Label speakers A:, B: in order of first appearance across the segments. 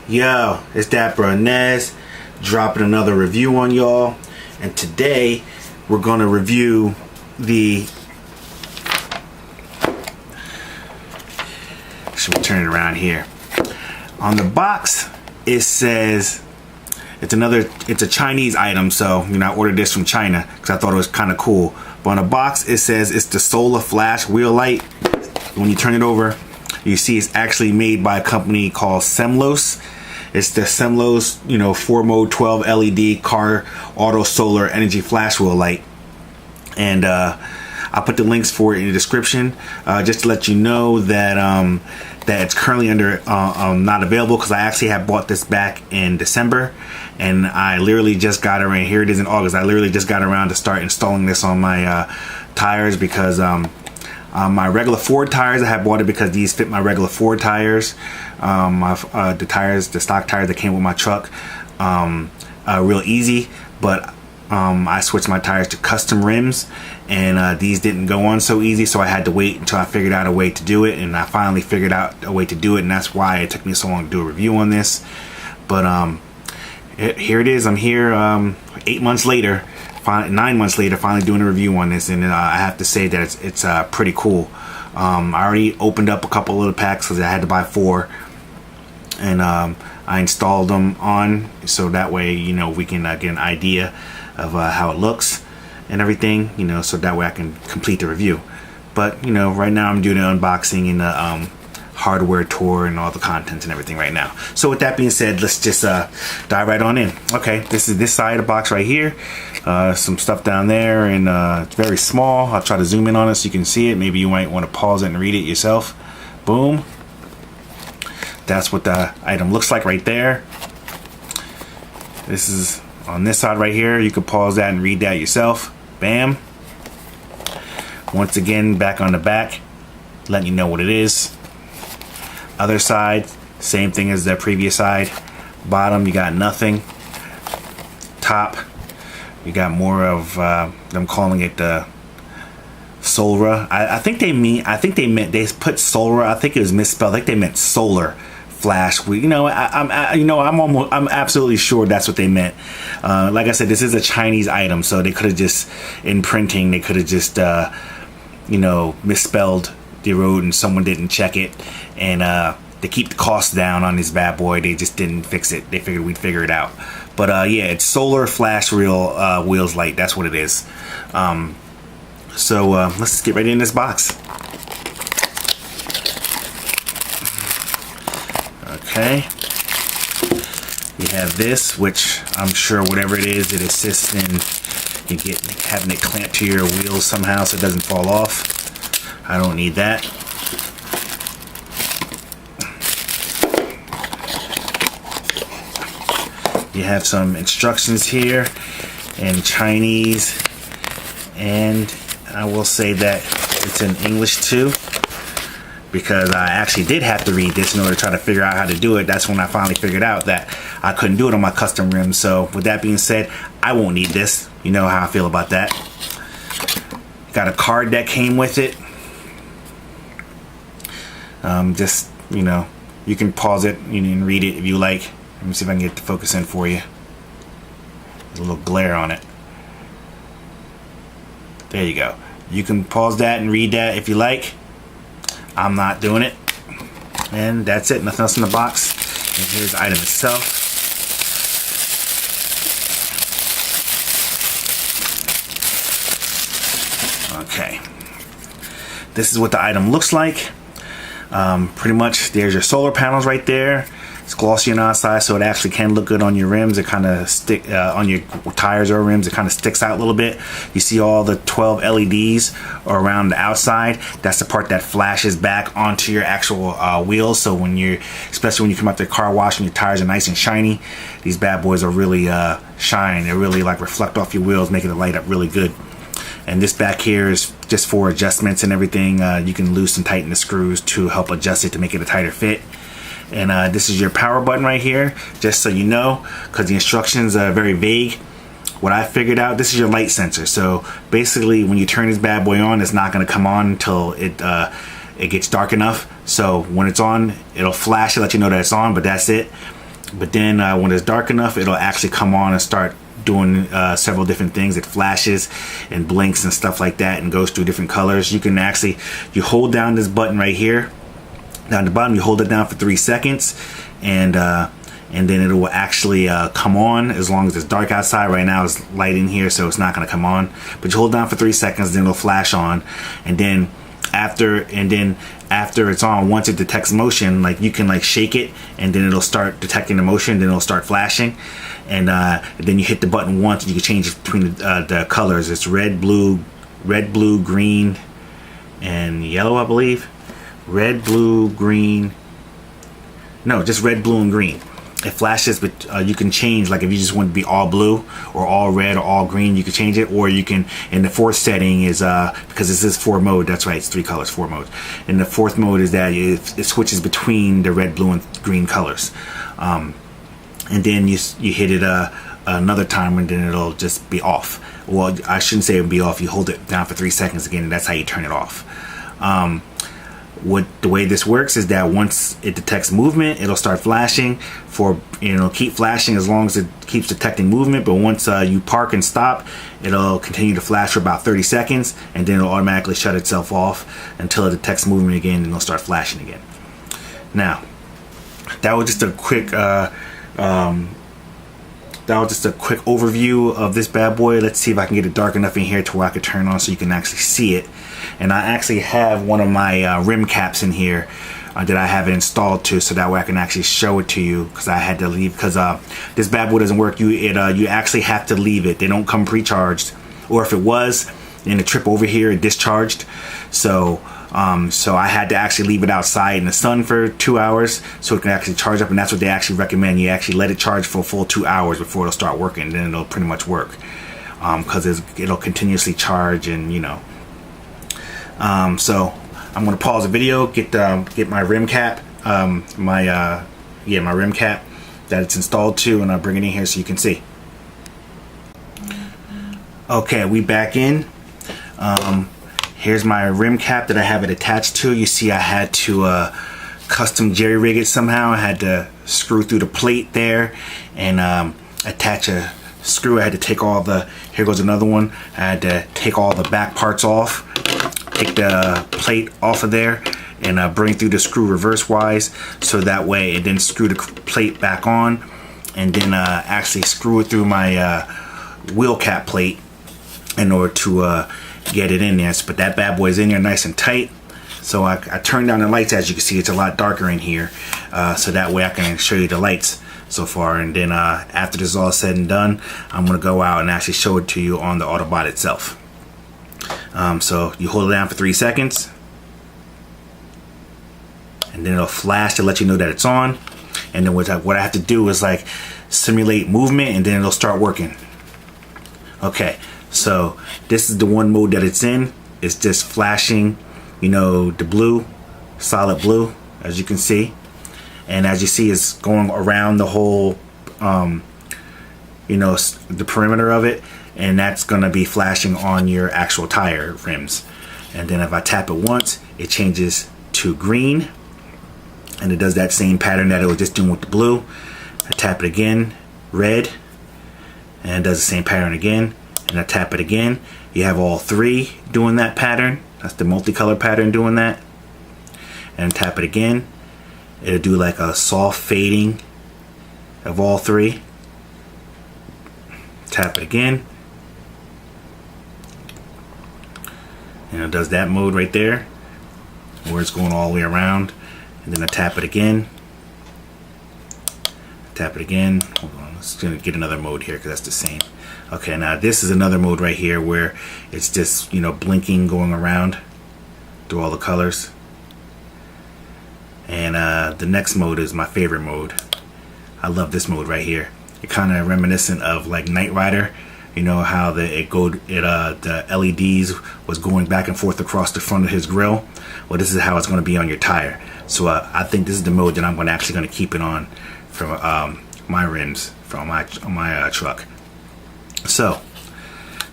A: Yo, it's that bro Nez dropping another review on y'all, and today we're gonna review the. Should we turn it around here? On the box, it says it's a Chinese item, so I ordered this from China because I thought it was kind of cool. But on the box, it says it's the solar flash wheel light. When you turn it over, you see it's actually made by a company called Semlos. It's the Semlos, 4-mode 12 LED car auto solar energy flash wheel light. And I'll put the links for it in the description, just to let you know that that it's currently under not available, because I actually had bought this back in December, and I literally just got around. Here it is in August. I literally just got around to start installing this on my tires, because my regular Ford tires, I had bought it because these fit my regular Ford tires. The stock tires that came with my truck, real easy. But I switched my tires to custom rims, and these didn't go on so easy, so I had to wait until I figured out a way to do it, and I finally figured out a way to do it, and that's why it took me so long to do a review on this. But here it is. I'm here 9 months later, finally doing a review on this, and I have to say that it's pretty cool. I already opened up a couple little packs because I had to buy 4, and I installed them on, so that way we can get an idea of how it looks and everything, so that way I can complete the review. But right now I'm doing the unboxing and the hardware tour and all the contents and everything right now. So with that being said, let's just dive right on in. Okay, this is this side of the box right here. Some stuff down there, and it's very small. I'll try to zoom in on it so you can see it. Maybe you might want to pause it and read it yourself. Boom. That's what the item looks like right there. This is on this side right here. You can pause that and read that yourself. Bam. Once again, back on the back, letting you know what it is. Other side, same thing as the previous side. Bottom, you got nothing. Top, you got more of I'm calling it the Solara. I think they put Solara. I think it was misspelled. I think they meant solar flash. I'm absolutely sure that's what they meant. Like I said, this is a Chinese item, so they could have just, in printing, they could have just misspelled the road and someone didn't check it, and to keep the cost down on this bad boy, they just didn't fix it. They figured we'd figure it out. But yeah, it's solar flash wheels light. That's what it is. So let's just get right in this box. Okay, we have this, which I'm sure whatever it is, it assists in having it clamped to your wheels somehow so it doesn't fall off. I don't need that. You have some instructions here in Chinese, and I will say that it's in English too, because I actually did have to read this in order to try to figure out how to do it. That's when I finally figured out that I couldn't do it on my custom rims. So with that being said, I won't need this. You know how I feel about that. Got a card that came with it. You can pause it and read it if you like. Let me see if I can get the focus in for you. There's a little glare on it. There you go. You can pause that and read that if you like. I'm not doing it. And that's it. Nothing else in the box. And here's the item itself. Okay. This is what the item looks like. Pretty much, there's your solar panels right there. It's glossy on the outside, so it actually can look good on your rims. It kind of stick on your tires or rims. It kind of sticks out a little bit. You see all the 12 LEDs around the outside. That's the part that flashes back onto your actual wheels. So especially when you come out the car wash and your tires are nice and shiny, these bad boys are really shine. They really reflect off your wheels, making it light up really good. And this back here is just for adjustments and everything. You can loosen and tighten the screws to help adjust it to make it a tighter fit. And this is your power button right here, just so you know, because the instructions are very vague. What I figured out, this is your light sensor. So basically, when you turn this bad boy on, it's not going to come on until it gets dark enough. So when it's on, it'll flash to let you know that it's on, but that's it. But then when it's dark enough, it'll actually come on and start doing several different things. It flashes and blinks and stuff like that, and goes through different colors. You can actually, you hold down this button right here, down the bottom, you hold it down for 3 seconds, and then it will actually come on as long as it's dark outside. Right now it's light in here, so it's not going to come on. But you hold down for 3 seconds, then it'll flash on, and then after it's on, once it detects motion, like you can like shake it, and then it'll start detecting the motion, then it'll start flashing, and then you hit the button once, and you can change it between the colors. It's red, blue, green, and yellow, I believe. Red, blue, green. No, just red, blue, and green. It flashes, but you can change, like if you just want to be all blue or all red or all green, you can change it. Or you can, in the fourth setting is, because this is 4 mode, that's right, it's 3 colors, 4 modes. And the fourth mode is that it switches between the red, blue, and green colors. And then you hit it another time, and then it'll just be off. Well, I shouldn't say it'll be off. You hold it down for 3 seconds again, and that's how you turn it off. The way this works is that once it detects movement, it'll start flashing it'll keep flashing as long as it keeps detecting movement. But once you park and stop, it'll continue to flash for about 30 seconds, and then it'll automatically shut itself off until it detects movement again, and it'll start flashing again. Now, that was just a quick overview of this bad boy. Let's see if I can get it dark enough in here to where I can turn on so you can actually see it. And I actually have one of my rim caps in here that I have it installed to, so that way I can actually show it to you, because I had to leave, because this bad boy doesn't work. You actually have to leave it. They don't come pre-charged, or if it was in the trip over here, it discharged. So I had to actually leave it outside in the sun for 2 hours so it can actually charge up, and that's what they actually recommend. You actually let it charge for a full 2 hours before it'll start working, and then it'll pretty much work, because it'll continuously charge, and you know. So I'm gonna pause the video, get my rim cap, my rim cap that it's installed to, and I'll bring it in here so you can see. Okay, we back in. Here's my rim cap that I have it attached to. You see I had to custom jerry rig it somehow. I had to screw through the plate there and attach a screw. I had to take all the, here goes another one. I had to take all the back parts off, take the plate off of there, and bring through the screw reverse wise, so that way, and then screw the plate back on, and then actually screw it through my wheel cap plate in order to get it in there. But that bad boy is in there nice and tight. So I turned down the lights. As you can see, it's a lot darker in here, so that way I can show you the lights so far. And then after this is all said and done, I'm gonna go out and actually show it to you on the Autobot itself. So you hold it down for 3 seconds, and then it'll flash to let you know that it's on. And then what I have to do is like simulate movement, and then it'll start working. Okay, so this is the one mode that it's in. It's just flashing, you know, the blue, solid blue, as you can see. And as you see, it's going around the whole, you know, the perimeter of it. And that's going to be flashing on your actual tire rims. And then if I tap it once, it changes to green. And it does that same pattern that it was just doing with the blue. I tap it again, red. And it does the same pattern again. And I tap it again. You have all 3 doing that pattern. That's the multicolor pattern doing that. And tap it again. It'll do like a soft fading of all 3. Tap it again. And it does that mode right there, where it's going all the way around. And then I tap it again. Tap it again. Hold on, let's get another mode here, because that's the same. Okay, now this is another mode right here where it's just, you know, blinking, going around through all the colors. And the next mode is my favorite mode. I love this mode right here. It kind of reminiscent of like Knight Rider. You know how the LEDs was going back and forth across the front of his grill. Well, this is how it's going to be on your tire. So I think this is the mode that I'm actually going to keep it on for my rims on my truck. So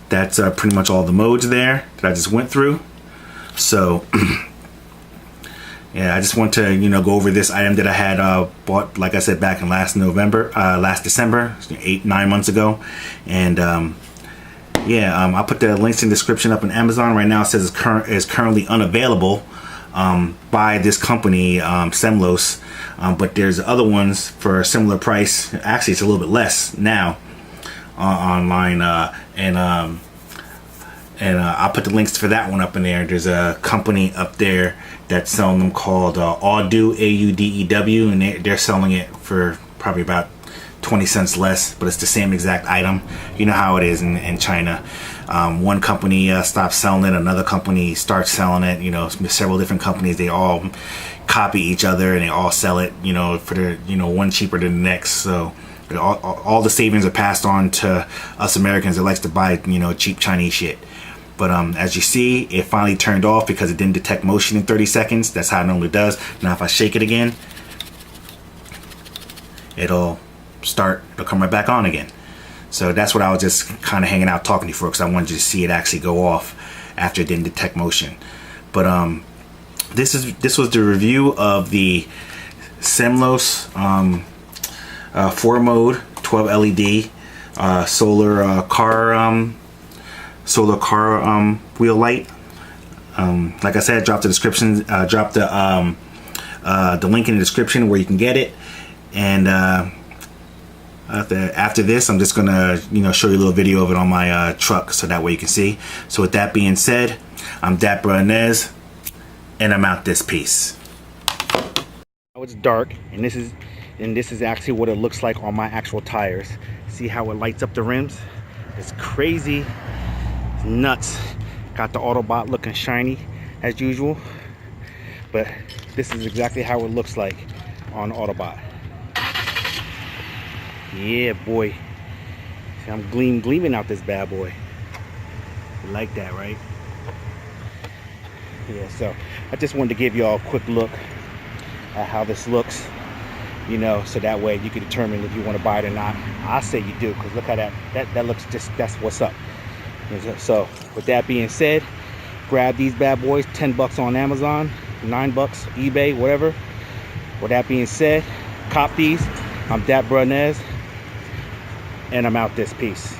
A: that's pretty much all the modes there that I just went through. So Yeah, I just want to, you know, go over this item that I had bought, like I said, back in last December, 8-9 months ago. And I'll put the links in the description up on Amazon. Right now it says it's currently unavailable by this company, Semlos. But there's other ones for a similar price. Actually, it's a little bit less now online. I'll put the links for that one up in there. There's a company up there that's selling them called Audew, Audew, and they're selling it for probably about 20 cents less, but it's the same exact item. You know how it is in China. One company stops selling it, another company starts selling it. You know, several different companies, they all copy each other and they all sell it, you know, for the, you know, one cheaper than the next. So all the savings are passed on to us Americans that likes to buy, you know, cheap Chinese shit. But as you see, it finally turned off because it didn't detect motion in 30 seconds. That's how it normally does. Now if I shake it again, it'll come right back on again. So that's what I was just kind of hanging out talking to you for, because I wanted you to see it actually go off after it didn't detect motion. But this was the review of the Semlos 4-mode 12 LED solar car wheel light. Like I said, drop the description, drop the link in the description where you can get it. And after this, I'm just gonna, you know, show you a little video of it on my truck, so that way you can see. So with that being said, I'm Dapper Inez, and I'm out this piece. Now it's dark, and this is actually what it looks like on my actual tires. See how it lights up the rims? It's crazy. It's nuts. Got the Autobot looking shiny as usual, but this is exactly how it looks like on Autobot. Yeah, boy. See, I'm gleaming out this bad boy. You like that, right? Yeah, so I just wanted to give you all a quick look at how this looks, you know, so that way you can determine if you want to buy it or not. I say you do, because look how that looks, just, that's what's up. So with that being said, grab these bad boys, 10 bucks on Amazon, 9 bucks eBay, whatever. With that being said, cop these. I'm Dapper Inez, and I'm out this piece.